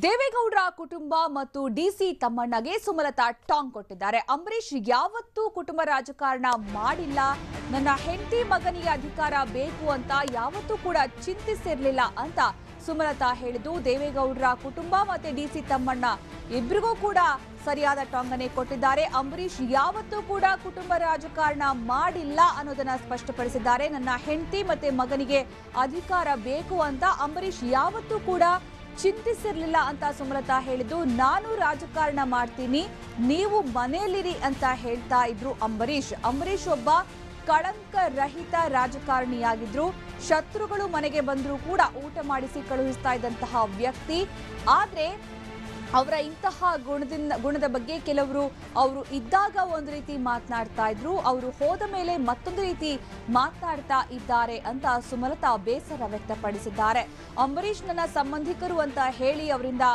ದೇವೇಗೌಡರ ಕುಟುಂಬ ಮತ್ತು ಡಿಸಿ ತಮ್ಮಣ್ಣಗೆ ಸುಮಲತಾ ಟಾಂಗ್ ಕೊಟ್ಟಿದ್ದಾರೆ. ಅಂಬರೀಶ್ ಯಾವತ್ತೂ ಕುಟುಂಬ ರಾಜಕಾರಣ ಮಾಡಿಲ್ಲ, ನನ್ನ ಹೆಂಡತಿ ಮಗನಿಗೆ ಅಧಿಕಾರ ಬೇಕು ಅಂತ ಯಾವತ್ತೂ ಕೂಡ ಚಿಂತಿಸಿರಲಿಲ್ಲ ಅಂತ ಸುಮಲತಾ ಹೇಳಿದ್ದು. ದೇವೇಗೌಡರ ಕುಟುಂಬ ಮತ್ತೆ ಡಿಸಿ ತಮ್ಮಣ್ಣ ಇಬ್ಬರಿಗೂ ಕೂಡ ಸರಿಯಾದ ಟಾಂಗನೆ ಕೊಟ್ಟಿದ್ದಾರೆ. ಅಂಬರೀಶ್ ಯಾವತ್ತೂ ಕೂಡ ಕುಟುಂಬ ರಾಜಕಾರಣ ಮಾಡಿಲ್ಲ ಅನ್ನೋದನ್ನ ಸ್ಪಷ್ಟಪಡಿಸಿದ್ದಾರೆ. ನನ್ನ ಹೆಂಡತಿ ಮತ್ತೆ ಮಗನಿಗೆ ಅಧಿಕಾರ ಬೇಕು ಅಂತ ಅಂಬರೀಶ್ ಯಾವತ್ತೂ ಕೂಡ ಚಿಂತಿಸಿರಲಿಲ್ಲ ಅಂತ ಸುಮಲತಾ ಹೇಳಿದ್ದು. ನಾನು ರಾಜಕಾರಣ ಮಾಡ್ತೀನಿ, ನೀವು ಮನೆಯಲ್ಲಿರಿ ಅಂತ ಹೇಳ್ತಾ ಇದ್ರು ಅಂಬರೀಶ್ ಒಬ್ಬ ಕಳಂಕ ರಹಿತ ರಾಜಕಾರಣಿಯಾಗಿದ್ರು. ಶತ್ರುಗಳು ಮನೆಗೆ ಬಂದರೂ ಕೂಡ ಊಟ ಮಾಡಿಸಿ ಕಳುಹಿಸ್ತಾ ಇದ್ದಂತಹ ವ್ಯಕ್ತಿ. ಆದ್ರೆ ಅವರ ಇಂತಹ ಗುಣದ ಬಗ್ಗೆ ಕೆಲವರು ಅವರು ಇದ್ದಾಗ ಒಂದು ರೀತಿ ಮಾತನಾಡ್ತಾ ಇದ್ರು, ಅವರು ಹೋದ ಮೇಲೆ ಮತ್ತೊಂದು ರೀತಿ ಮಾತನಾಡ್ತಾ ಇದ್ದಾರೆ ಅಂತ ಸುಮಲತಾ ಬೇಸರ ವ್ಯಕ್ತಪಡಿಸಿದ್ದಾರೆ. ಅಂಬರೀಶ್ ನನ್ನ ಸಂಬಂಧಿಕರು ಅಂತ ಹೇಳಿ ಅವರಿಂದ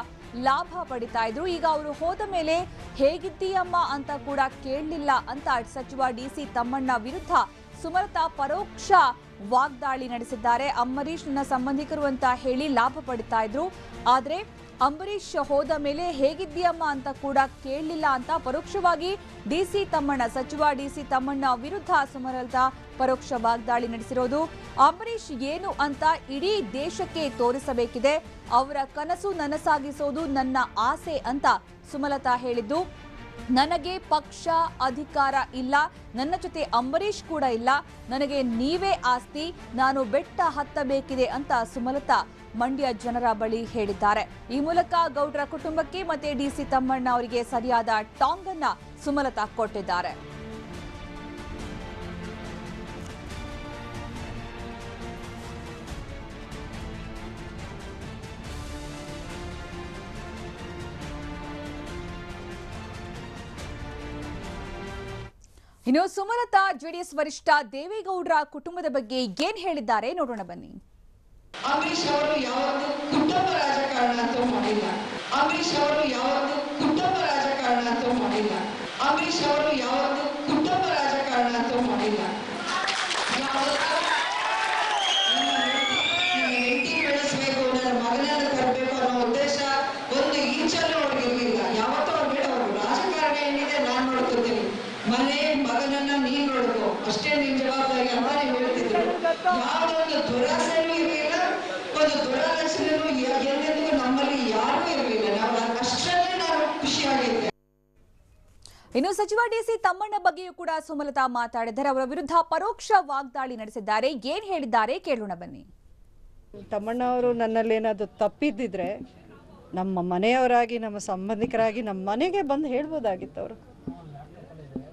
ಲಾಭ ಪಡಿತಾ ಇದ್ರು, ಈಗ ಅವರು ಹೋದ ಮೇಲೆ ಹೇಗಿದ್ದೀಯಮ್ಮ ಅಂತ ಕೂಡ ಕೇಳಲಿಲ್ಲ ಅಂತ ಸಚಿವ ಡಿಸಿ ತಮ್ಮಣ್ಣ ವಿರುದ್ಧ ಸುಮಲತಾ ಪರೋಕ್ಷ ವಾಗ್ದಾಳಿ ನಡೆಸಿದ್ದಾರೆ. ಅಂಬರೀಶ್ ನನ್ನ ಸಂಬಂಧಿಕರು ಅಂತ ಹೇಳಿ ಲಾಭ ಪಡಿತಾ ಇದ್ರು, ಆದ್ರೆ ಅಂಬರೀಶ್ ಹೋದ ಮೇಲೆ ಹೇಗಿದ್ದೀಯಮ್ಮ ಅಂತ ಕೂಡ ಕೇಳಲಿಲ್ಲ ಅಂತ ಪರೋಕ್ಷವಾಗಿ ಸಚಿವ ಡಿಸಿ ತಮ್ಮಣ್ಣ ವಿರುದ್ಧ ಸುಮಲತಾ ಪರೋಕ್ಷ ವಾಗ್ದಾಳಿ ನಡೆಸಿರೋದು. ಅಂಬರೀಶ್ ಏನು ಅಂತ ಇಡೀ ದೇಶಕ್ಕೆ ತೋರಿಸಬೇಕಿದೆ, ಅವರ ಕನಸು ನನಸಾಗಿಸೋದು ನನ್ನ ಆಸೆ ಅಂತ ಸುಮಲತಾ ಹೇಳಿದ್ದು. ನನಗೆ ಪಕ್ಷ ಅಧಿಕಾರ ಇಲ್ಲ, ನನ್ನ ಜೊತೆ ಅಂಬರೀಶ್ ಕೂಡ ಇಲ್ಲ, ನನಗೆ ನೀವೇ ಆಸ್ತಿ, ನಾನು ಬೆಟ್ಟ ಹತ್ತಬೇಕಿದೆ ಅಂತ ಸುಮಲತಾ ಮಂಡ್ಯ ಜನರ ಬಳಿ ಹೇಳಿದ್ದಾರೆ. ಈ ಮೂಲಕ ಗೌಡ್ರ ಕುಟುಂಬಕ್ಕೆ ಮತ್ತೆ ಡಿಸಿ ತಮ್ಮಣ್ಣ ಅವರಿಗೆ ಸರಿಯಾದ ಟಾಂಗ್ ಅನ್ನ ಸುಮಲತಾ ಕೊಟ್ಟಿದ್ದಾರೆ. ಇನ್ನು ಸುಮಲತಾ ಜೆಡಿಎಸ್ ವರಿಷ್ಠ ದೇವೇಗೌಡರ ಕುಟುಂಬದ ಬಗ್ಗೆ ಏನ್ ಹೇಳಿದ್ದಾರೆ ನೋಡೋಣ ಬನ್ನಿ. ಅಂಬರೀಶ್ ಅವರು ಯಾವತ್ತೂ ಕುಟುಂಬ ರಾಜಕಾರಣ ಅಂತೂ ಮಾಡಿಲ್ಲ. ಅಂಬರೀಶ್ ಅವರು ಯಾವತ್ತೂ ಕುಟುಂಬ ರಾಜಕಾರಣ ಅಂತೂ ಮಾಡಿಲ್ಲ. ಅಂಬರೀಶ್ ಅವರು ಯಾವತ್ತೂ ಕುಟುಂಬ ರಾಜಕಾರಣ ಅಂತೂ ಮಾಡಿಲ್ಲ. ಹೆಂಡತಿ ಬೆಳೆಸಬೇಕು, ನನ್ನ ಮಗನನ್ನು ತರಬೇಕು ಅನ್ನೋ ಉದ್ದೇಶ ಒಂದು ಈಚಲ್ಲೂ ಅವ್ರಿಗಿರ್ಲಿಲ್ಲ. ಯಾವತ್ತೂ ಅವ್ರು ಬೇಡ, ಅವರು ರಾಜಕಾರಣ ಏನಿದೆ ನಾನು ನೋಡ್ಕೊತೀನಿ, ಮನೆ ಮಗನನ್ನ ನೀನ್ ನೋಡ್ಕೋ, ಅಷ್ಟೇ ನಿನ್ ಜವಾಬ್ದಾರಿ ಅಂತ ನೀವು ಹೇಳ್ತಿದ್ರು. ಯಾವ್ದೊಂದು ದುರಾಸೆನೂ ಇರಲಿಲ್ಲ, ಒಂದು ದುರಾಲೋಚನೆನೂ ಎಂದೆಂದಿಗೂ ನಮ್ಮಲ್ಲಿ ಯಾರೂ ಇರಲಿಲ್ಲ. ನಾವು ಅಷ್ಟರಲ್ಲೇ ನಾವು ಖುಷಿಯಾಗಿದ್ದೆ. ಇನ್ನು ಸಚಿವ ಡಿಸಿ ತಮ್ಮಣ್ಣ ಬಗ್ಗೆಯೂ ಕೂಡ ಸುಮಲತಾ ಮಾತಾಡಿದ್ದಾರೆ. ಅವರ ವಿರುದ್ಧ ಪರೋಕ್ಷ ವಾಗ್ದಾಳಿ ನಡೆಸಿದ್ದಾರೆ. ಏನ್ ಹೇಳಿದ್ದಾರೆ ಕೇಳೋಣ ಬನ್ನಿ. ತಮ್ಮಣ್ಣ ಅವರು ನನ್ನಲ್ಲಿ ಏನಾದ್ರು ತಪ್ಪಿದ್ದಿದ್ರೆ ನಮ್ಮ ಮನೆಯವರಾಗಿ, ನಮ್ಮ ಸಂಬಂಧಿಕರಾಗಿ ನಮ್ಮ ಮನೆಗೆ ಬಂದು ಹೇಳ್ಬೋದಾಗಿತ್ತು.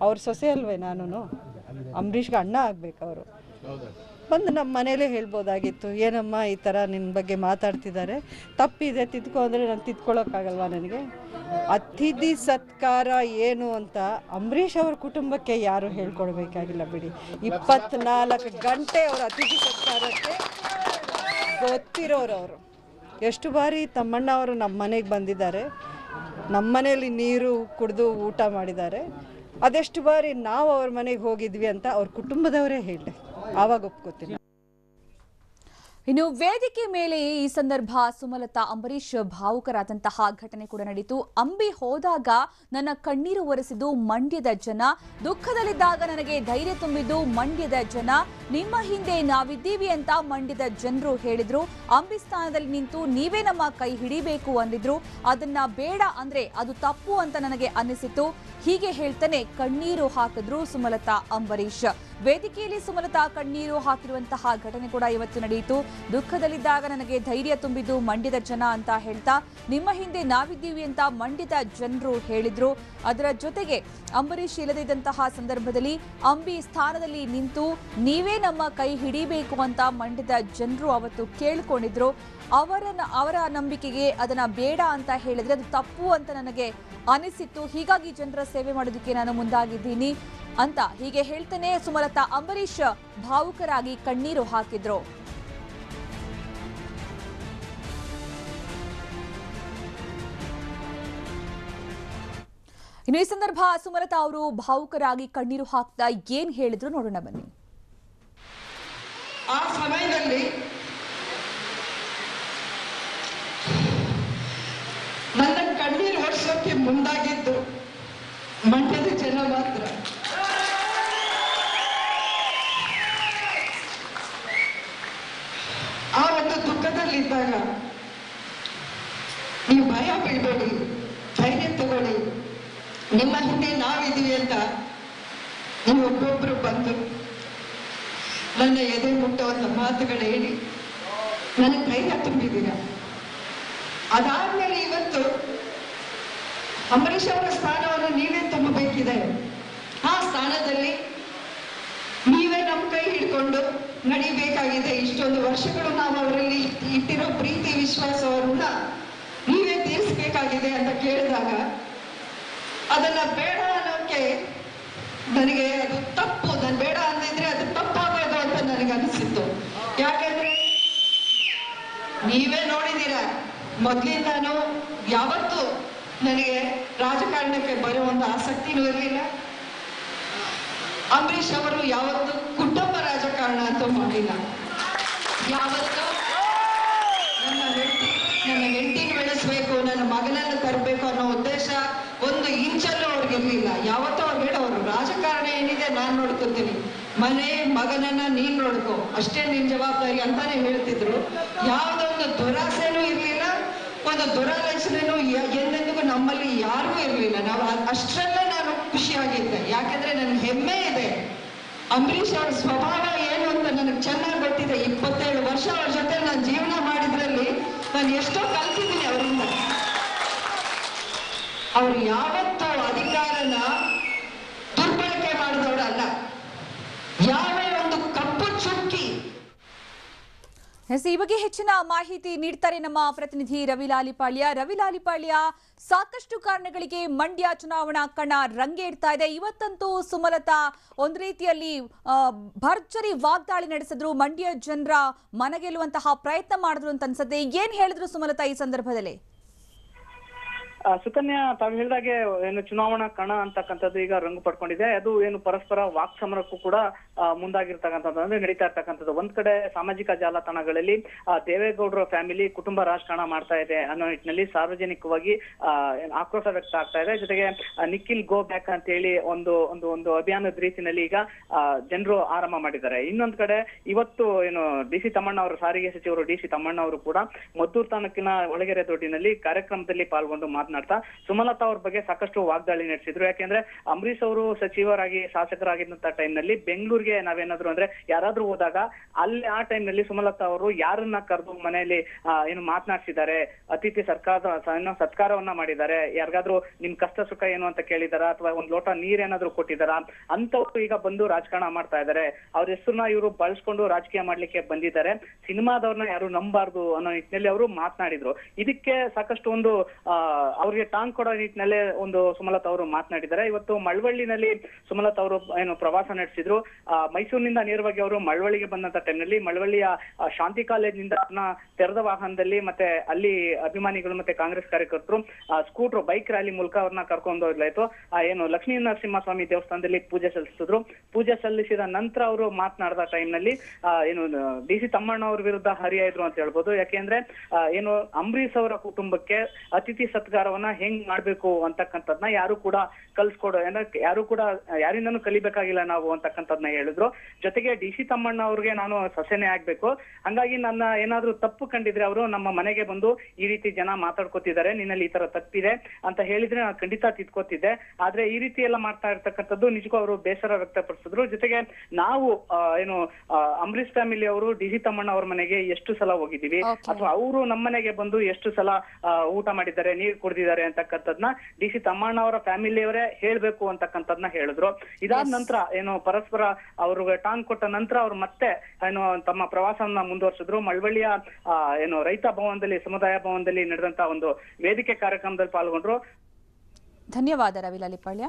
ಅವ್ರ ಸೊಸೆ ಅಲ್ವೇ ನಾನು, ಅಂಬರೀಷ್ಗೆ ಅಣ್ಣ ಆಗ್ಬೇಕು, ಅವರು ಬಂದು ನಮ್ಮ ಮನೇಲೇ ಹೇಳ್ಬೋದಾಗಿತ್ತು. ಏನಮ್ಮ ಈ ಥರ ನಿನ್ನ ಬಗ್ಗೆ ಮಾತಾಡ್ತಿದ್ದಾರೆ, ತಪ್ಪಿದೆ ತಿದ್ಕೊ ಅಂದರೆ ನಾನು ತಿದ್ಕೊಳ್ಳೋಕ್ಕಾಗಲ್ವಾ ನನಗೆ? ಅತಿಥಿ ಸತ್ಕಾರ ಏನು ಅಂತ ಅಂಬರೀಷ್ ಅವ್ರ ಕುಟುಂಬಕ್ಕೆ ಯಾರು ಹೇಳ್ಕೊಡ್ಬೇಕಾಗಿಲ್ಲ ಬಿಡಿ. 24 ಗಂಟೆ ಅವ್ರ ಅತಿಥಿ ಸತ್ಕಾರಕ್ಕೆ ಗೊತ್ತಿರೋರು ಅವರು. ಎಷ್ಟು ಬಾರಿ ತಮ್ಮಣ್ಣ ಅವರು ನಮ್ಮ ಮನೆಗೆ ಬಂದಿದ್ದಾರೆ, ನಮ್ಮ ಮನೆಯಲ್ಲಿ ನೀರು ಕುಡಿದು ಊಟ ಮಾಡಿದ್ದಾರೆ. ಅದೆಷ್ಟು ಬಾರಿ ನಾವು ಅವ್ರ ಮನೆಗೆ ಹೋಗಿದ್ವಿ ಅಂತ ಅವ್ರ ಕುಟುಂಬದವರೇ ಹೇಳಿ, ಆವಾಗ ಒಪ್ಕೋತೀನಿ. ಇನ್ನು ವೇದಿಕೆ ಮೇಲೆ ಈ ಸಂದರ್ಭ ಸುಮಲತಾ ಅಂಬರೀಶ್ ಭಾವುಕರಾದಂತಹ ಘಟನೆ ಕೂಡ ನಡೆಯಿತು. ಅಂಬಿ ಹೋದಾಗ ನನ್ನ ಕಣ್ಣೀರು ಒರೆಸಿದ್ದು ಮಂಡ್ಯದ ಜನ, ದುಃಖದಲ್ಲಿದ್ದಾಗ ನನಗೆ ಧೈರ್ಯ ತುಂಬಿದ್ದು ಮಂಡ್ಯದ ಜನ, ನಿಮ್ಮ ಹಿಂದೆ ನಾವಿದ್ದೀವಿ ಅಂತ ಮಂಡ್ಯದ ಜನರು ಹೇಳಿದ್ರು. ಅಂಬಿ ಸ್ಥಾನದಲ್ಲಿ ನಿಂತು ನೀವೇ ನಮ್ಮ ಕೈ ಹಿಡಿಬೇಕು ಅಂದಿದ್ರು, ಅದನ್ನ ಬೇಡ ಅಂದ್ರೆ ಅದು ತಪ್ಪು ಅಂತ ನನಗೆ ಅನ್ನಿಸಿತು. ಹೀಗೆ ಹೇಳ್ತಾನೆ ಕಣ್ಣೀರು ಹಾಕಿದ್ರು ಸುಮಲತಾ ಅಂಬರೀಶ್. ವೇದಿಕೆಯಲ್ಲಿ ಸುಮಲತಾ ಕಣ್ಣೀರು ಹಾಕಿರುವಂತಹ ಘಟನೆ ಕೂಡ ಇವತ್ತು ನಡೆಯಿತು. ದುಃಖದಲ್ಲಿದ್ದಾಗ ನನಗೆ ಧೈರ್ಯ ತುಂಬಿದ್ದು ಮಂಡ್ಯದ ಜನ ಅಂತ ಹೇಳ್ತಾ ನಿಮ್ಮ ಹಿಂದೆ ನಾವಿದ್ದೀವಿ ಅಂತ ಮಂಡ್ಯದ ಜನರು ಹೇಳಿದ್ರು. ಅದರ ಜೊತೆಗೆ ಅಂಬರೀಶ್ ಇಲ್ಲದಿದ್ದಂತಹ ಸಂದರ್ಭದಲ್ಲಿ ಅಂಬಿ ಸ್ಥಾನದಲ್ಲಿ ನಿಂತು ನೀವೇ ನಮ್ಮ ಕೈ ಹಿಡಿಬೇಕು ಅಂತ ಮಂಡ್ಯದ ಜನರು ಅವತ್ತು ಕೇಳಿಕೊಂಡಿದ್ರು. ಅವರ ನಂಬಿಕೆಗೆ ಅದನ್ನ ಬೇಡ ಅಂತ ಹೇಳಿದ್ರೆ ಅದು ತಪ್ಪು ಅಂತ ನನಗೆ ಅನಿಸಿತ್ತು, ಹೀಗಾಗಿ ಜನರ ಸೇವೆ ಮಾಡೋದಕ್ಕೆ ನಾನು ಮುಂದಾಗಿದ್ದೀನಿ ಅಂತ ಹೀಗೆ ಹೇಳ್ತಾನೆ ಸುಮಲತಾ ಅಂಬರೀಶ್ ಭಾವುಕರಾಗಿ ಕಣ್ಣೀರು ಹಾಕಿದ್ರು. ಇನ್ನು ಈ ಸಂದರ್ಭ ಸುಮಲತಾ ಅವರು ಭಾವುಕರಾಗಿ ಕಣ್ಣೀರು ಹಾಕ್ತಾ ಏನ್ ಹೇಳಿದ್ರು ನೋಡೋಣ ಬನ್ನಿ. ಆ ಸಮಯದಲ್ಲಿ ನನ್ನ ಕಣ್ಣೀರು ಒರೆಸೋಕೆ ಮುಂದಾಗಿದ್ದು ಮಂಡ್ಯದ ಜನ ಮಾತ್ರ. ಆ ಒಂದು ದುಃಖದಲ್ಲಿದ್ದಾಗ ನೀವು ಭಯ ಬೀಳ್ಬೇಡಿ, ಧೈರ್ಯ ತಗೊಳ್ಳಿ, ನಿಮ್ಮ ಹಿಂದೆ ನಾವಿದ್ದೀವಿ ಅಂತ ನೀವು ಒಬ್ಬೊಬ್ರು ಬಂದು ನನ್ನ ಎದೆ ಮುಟ್ಟುವಂತ ಮಾತುಗಳು ಹೇಳಿ ನನಗೆ ಧೈರ್ಯ ತುಂಬಿದ್ದೀರ. ಅದಾದ್ಮೇಲೆ ಇವತ್ತು ಅಂಬರೀಷ್ ಅವರ ಸ್ಥಾನವನ್ನು ನೀವೇ ತುಂಬಬೇಕಿದೆ. ಆ ಸ್ಥಾನದಲ್ಲಿ ನೀವೇ ನಮ್ಮ ಕೈ ಹಿಡ್ಕೊಂಡು ನಡಿಬೇಕಾಗಿದೆ. ಇಷ್ಟೊಂದು ವರ್ಷಗಳು ನಾವು ಅವರಲ್ಲಿ ಇಟ್ಟಿರೋ ಪ್ರೀತಿ ವಿಶ್ವಾಸವನ್ನ ನೀವೇ ತೀರಿಸಬೇಕಾಗಿದೆ ಅಂತ ಕೇಳಿದಾಗ ಅದನ್ನ ಬೇಡ ಅನ್ನೋಕೆ ನನಗೆ ಅದು ತಪ್ಪು. ನಾನು ಬೇಡ ಅಂದಿದ್ರೆ ಅದು ತಪ್ಪಾಗೋದು ಅಂತ ನನಗೆ ಅನಿಸಿತ್ತು. ಯಾಕಂದ್ರೆ ನೀವೇ ನೋಡಿದೀರ, ಮೊದ್ಲಿಂದಾನು ಯಾವತ್ತೂ ನನಗೆ ರಾಜಕಾರಣಕ್ಕೆ ಬರುವಂತ ಆಸಕ್ತಿನೂ ಇರಲಿಲ್ಲ. ಅಂಬರೀಷ್ ಅವರು ಯಾವತ್ತು ಕುಟುಂಬ ರಾಜಕಾರಣ ಅಂತೂ ಮಾಡಿಲ್ಲ. ಯಾವತ್ತು ನನ್ನ ಹೆಂಡತಿನ ಬೆಳೆಸ್ಬೇಕು, ನನ್ನ ಮಗನನ್ನು ತರಬೇಕು ಅನ್ನೋ ಉದ್ದೇಶ ಒಂದು ಇಂಚಲ್ಲೂ ಅವ್ರಿಗಿರ್ಲಿಲ್ಲ. ಯಾವತ್ತೂ ಅವ್ರು ಹೇಳೋರು ರಾಜಕಾರಣ ಏನಿದೆ ನಾನ್ ನೋಡ್ಕೊತೀನಿ, ಮನೆ ಮಗನನ್ನ ನೀನ್ ನೋಡ್ಕೋ, ಅಷ್ಟೇ ನಿನ್ ಜವಾಬ್ದಾರಿ ಅಂತಾನೆ ಹೇಳ್ತಿದ್ರು. ಯಾವ್ದೊಂದು ದುರಾಸೆನೂ ಇರ್ಲಿಲ್ಲ, ಒಂದು ದುರಾಲೋಚನೆನೂ ಎಂದೆಂದಿಗೂ ನಮ್ಮಲ್ಲಿ ಯಾರಿಗೂ ಇರ್ಲಿಲ್ಲ. ನಾವು ಅಷ್ಟರಲ್ಲೇ ನಾನು ಖುಷಿಯಾಗಿದ್ದೆ. ಯಾಕಂದ್ರೆ ನನ್ಗೆ ಹೆಮ್ಮೆ ಇದೆ, ಅಂಬರೀಷ್ ಅವ್ರ ಸ್ವಭಾವ ಏನು ಅಂತ ನನಗೆ ಚೆನ್ನಾಗಿ ಗೊತ್ತಿದೆ. 27 ವರ್ಷ ಅವ್ರ ಜೊತೆ ನಾನು ಜೀವನ ಮಾಡಿದ್ರಲ್ಲಿ ನಾನು ಎಷ್ಟೋ ಕಲ್ತಿದ್ದೀನಿ ಅವರಿಂದ. ಅವ್ರು ಯಾವತ್ತೂ ಅಧಿಕಾರನ ದುರ್ಬಳಕೆ ಮಾಡಿದವರಲ್ಲ. ಯಾವೇ ಒಂದು ಕಪ್ಪು ಚುಕ್ಕಿ. ಈ ಬಗ್ಗೆ ಹೆಚ್ಚಿನ ಮಾಹಿತಿ ನೀಡ್ತಾರೆ ನಮ್ಮ ಪ್ರತಿನಿಧಿ ರವಿ ಲಾಲಿಪಾಳ್ಯ. ಸಾಕಷ್ಟು ಕಾರಣಗಳಿಗೆ ಮಂಡ್ಯ ಚುನಾವಣಾ ಕಣ ರಂಗೇರ್ತಾ ಇದೆ. ಇವತ್ತಂತೂ ಸುಮಲತಾ ಒಂದು ರೀತಿಯಲ್ಲಿ ಭರ್ಜರಿ ವಾಗ್ದಾಳಿ ನಡೆಸಿದ್ರು, ಮಂಡ್ಯ ಜನರ ಮನಗೆಲ್ಲುವಂತಹ ಪ್ರಯತ್ನ ಮಾಡಿದ್ರು ಅಂತ ಅನ್ಸುತ್ತೆ. ಏನ್ ಹೇಳಿದ್ರು ಸುಮಲತಾ ಈ ಸಂದರ್ಭದಲ್ಲಿ? ಸುಕನ್ಯಾ, ತಾವು ಹೇಳಿದಾಗೆ ಏನು ಚುನಾವಣಾ ಕಣ ಅಂತಕ್ಕಂಥದ್ದು ಈಗ ರಂಗು ಪಡ್ಕೊಂಡಿದೆ. ಅದು ಏನು ಪರಸ್ಪರ ವಾಕ್ ಸಮರಕ್ಕೂ ಕೂಡ ಮುಂದಾಗಿರ್ತಕ್ಕಂಥದ್ದು ಅಂದ್ರೆ ನಡೀತಾ ಇರ್ತಕ್ಕಂಥದ್ದು. ಒಂದ್ ಕಡೆ ಸಾಮಾಜಿಕ ಜಾಲತಾಣಗಳಲ್ಲಿ ದೇವೇಗೌಡರ ಫ್ಯಾಮಿಲಿ ಕುಟುಂಬ ರಾಜಕಾರಣ ಮಾಡ್ತಾ ಇದೆ ಅನ್ನೋ ನಿಟ್ಟಿನಲ್ಲಿ ಸಾರ್ವಜನಿಕವಾಗಿ ಆಕ್ರೋಶ ವ್ಯಕ್ತ ಆಗ್ತಾ ಇದೆ. ಜೊತೆಗೆ ನಿಖಿಲ್ ಗೋ ಬ್ಯಾಕ್ ಅಂತ ಹೇಳಿ ಒಂದು ಒಂದು ಒಂದು ಅಭಿಯಾನದ ರೀತಿಯಲ್ಲಿ ಈಗ ಜನರು ಆರಂಭ ಮಾಡಿದ್ದಾರೆ. ಇನ್ನೊಂದ್ ಕಡೆ ಇವತ್ತು ಏನು ಡಿ.ಸಿ. ತಮ್ಮಣ್ಣ ಅವರು, ಸಾರಿಗೆ ಸಚಿವರು ಡಿ.ಸಿ. ತಮ್ಮಣ್ಣ ಅವರು ಕೂಡ ಮದ್ದೂರು ತಾಲೂಕಿನ ಒಳಗೆರೆ ದೊಡ್ಡಿನಲ್ಲಿ ಕಾರ್ಯಕ್ರಮದಲ್ಲಿ ಪಾಲ್ಗೊಂಡು ಮಾತನಾಡ್ತಾ ಸುಮಲತಾ ಅವ್ರ ಬಗ್ಗೆ ಸಾಕಷ್ಟು ವಾಗ್ದಾಳಿ ನಡೆಸಿದ್ರು. ಯಾಕೆಂದ್ರೆ ಅಂಬರೀಷ್ ಅವರು ಸಚಿವರಾಗಿ ಶಾಸಕರಾಗಿದ್ದಂತ ಟೈಮ್ ನಲ್ಲಿ ಬೆಂಗಳೂರಿಗೆ ನಾವೇನಾದ್ರು ಅಂದ್ರೆ ಯಾರಾದ್ರೂ ಹೋದಾಗ ಅಲ್ಲಿ ಆ ಟೈಮ್ ನಲ್ಲಿ ಸುಮಲತಾ ಅವರು ಯಾರನ್ನ ಕರೆದು ಮನೆಯಲ್ಲಿ ಏನು ಮಾತನಾಡ್ಸಿದ್ದಾರೆ, ಅತಿಥಿ ಸತ್ಕಾರವನ್ನ ಮಾಡಿದ್ದಾರೆ, ಯಾರಿಗಾದ್ರೂ ನಿಮ್ ಕಷ್ಟ ಸುಖ ಏನು ಅಂತ ಕೇಳಿದಾರ ಅಥವಾ ಒಂದ್ ಲೋಟ ನೀರೇನಾದ್ರೂ ಕೊಟ್ಟಿದಾರ ಅಂತವ್ರು ಈಗ ಬಂದು ರಾಜಕಾರಣ ಮಾಡ್ತಾ ಇದ್ದಾರೆ. ಅವ್ರ ಹೆಸರನ್ನ ಇವರು ಬಳಸ್ಕೊಂಡು ರಾಜಕೀಯ ಮಾಡ್ಲಿಕ್ಕೆ ಬಂದಿದ್ದಾರೆ. ಸಿನಿಮಾದವ್ರನ್ನ ಯಾರು ನಂಬಾರ್ದು ಅನ್ನೋ ನಿಟ್ಟಿನಲ್ಲಿ ಅವರು ಮಾತನಾಡಿದ್ರು. ಇದಕ್ಕೆ ಸಾಕಷ್ಟು ಒಂದು ಅವ್ರಿಗೆ ಟಾಂಗ್ ಕೊಡೋ ನಿಟ್ಟಿನಲ್ಲೇ ಒಂದು ಸುಮಲತಾ ಅವರು ಮಾತನಾಡಿದ್ದಾರೆ. ಇವತ್ತು ಮಳವಳ್ಳಿನಲ್ಲಿ ಸುಮಲತಾ ಅವರು ಏನು ಪ್ರವಾಸ ನಡೆಸಿದ್ರು. ಮೈಸೂರಿನಿಂದ ನೇರವಾಗಿ ಅವರು ಮಳವಳ್ಳಿಗೆ ಬಂದಂತ ಟೈಮ್ನಲ್ಲಿ ಮಳವಳ್ಳಿಯ ಶಾಂತಿ ಕಾಲೇಜಿನಿಂದ ತೆರೆದ ವಾಹನದಲ್ಲಿ ಮತ್ತೆ ಅಲ್ಲಿ ಅಭಿಮಾನಿಗಳು ಮತ್ತೆ ಕಾಂಗ್ರೆಸ್ ಕಾರ್ಯಕರ್ತರು ಸ್ಕೂಟರ್ ಬೈಕ್ ರ್ಯಾಲಿ ಮೂಲಕ ಅವ್ರನ್ನ ಕರ್ಕೊಂಡು ಹೋಗ್ಲಾಯ್ತು. ಏನು ಲಕ್ಷ್ಮೀ ನರಸಿಂಹಸ್ವಾಮಿ ದೇವಸ್ಥಾನದಲ್ಲಿ ಪೂಜೆ ಸಲ್ಲಿಸಿದ್ರು. ಪೂಜೆ ಸಲ್ಲಿಸಿದ ನಂತರ ಅವರು ಮಾತನಾಡಿದ ಟೈಮ್ ನಲ್ಲಿ ಏನು ಡಿ.ಸಿ. ತಮ್ಮಣ್ಣ ಅವ್ರ ವಿರುದ್ಧ ಹರಿಯಾಯ್ದ್ರು ಅಂತ ಹೇಳ್ಬೋದು. ಯಾಕೆಂದ್ರೆ ಏನು ಅಂಬರೀಷ್ ಅವರ ಕುಟುಂಬಕ್ಕೆ ಅತಿಥಿ ಸತ್ಕಾರವನ್ನ ಹೆಂಗ್ ಮಾಡ್ಬೇಕು ಅಂತಕ್ಕಂಥದ್ನ ಯಾರು ಕೂಡ ಕಲ್ಸ್ಕೊಡೋ ಯಾರು ಕೂಡ ಯಾರಿಂದನೂ ಕಲಿಬೇಕಾಗಿಲ್ಲ ನಾವು ಅಂತಕ್ಕಂಥದ್ನ ಹೇಳಿದ್ರು. ಜೊತೆಗೆ ಡಿ.ಸಿ. ತಮ್ಮಣ್ಣ ಅವ್ರಿಗೆ ನಾನು ಸೊಸೆನೆ ಆಗ್ಬೇಕು, ಹಂಗಾಗಿ ನನ್ನ ಏನಾದ್ರೂ ತಪ್ಪು ಕಂಡಿದ್ರೆ ಅವರು ನಮ್ಮ ಮನೆಗೆ ಬಂದು ಈ ರೀತಿ ಜನ ಮಾತಾಡ್ಕೋತಿದ್ದಾರೆ, ನಿನ್ನಲ್ಲಿ ಈ ತರ ತಪ್ಪಿದೆ ಅಂತ ಹೇಳಿದ್ರೆ ನಾನು ಖಂಡಿತ ತಿದ್ಕೋತಿದ್ದೆ. ಆದ್ರೆ ಈ ರೀತಿ ಎಲ್ಲ ಮಾಡ್ತಾ ಇರ್ತಕ್ಕಂಥದ್ದು ನಿಜಕ್ಕೂ ಅವರು ಬೇಸರ ವ್ಯಕ್ತಪಡಿಸಿದ್ರು. ಜೊತೆಗೆ ನಾವು ಏನು ಅಂಬರೀಷ್ ಫ್ಯಾಮಿಲಿ ಅವರು ಡಿ.ಸಿ. ತಮ್ಮಣ್ಣ ಅವ್ರ ಮನೆಗೆ ಎಷ್ಟು ಸಲ ಹೋಗಿದ್ದೀವಿ ಅಥವಾ ಅವರು ನಮ್ಮ ಮನೆಗೆ ಬಂದು ಎಷ್ಟು ಸಲ ಊಟ ಮಾಡಿದ್ದಾರೆ, ನೀರು ಕುಡಿದಿದ್ದಾರೆ ಅಂತಕ್ಕಂಥದ್ನ ಡಿ.ಸಿ. ತಮ್ಮಣ್ಣ ಅವರ ಫ್ಯಾಮಿಲಿಯವರೇ ಹೇಳ್ಬೇಕು ಅಂತಕ್ಕಂಥದ್ನ ಹೇಳಿದ್ರು. ಇದಾದ ನಂತರ ಏನು ಪರಸ್ಪರ ಅವ್ರಿಗೆ ಟಾಂಗ್ ಕೊಟ್ಟ ನಂತರ ಅವ್ರು ಮತ್ತೆ ಏನು ತಮ್ಮ ಪ್ರವಾಸವನ್ನ ಮುಂದುವರಿಸಿದ್ರು. ಮಳವಳ್ಳಿಯ ಏನು ರೈತ ಭವನದಲ್ಲಿ, ಸಮುದಾಯ ಭವನದಲ್ಲಿ ನಡೆದಂತ ಒಂದು ವೇದಿಕೆ ಕಾರ್ಯಕ್ರಮದಲ್ಲಿ ಪಾಲ್ಗೊಂಡ್ರು. ಧನ್ಯವಾದ ರವಿ ಲಾಲಿಪಾಳ್ಯ.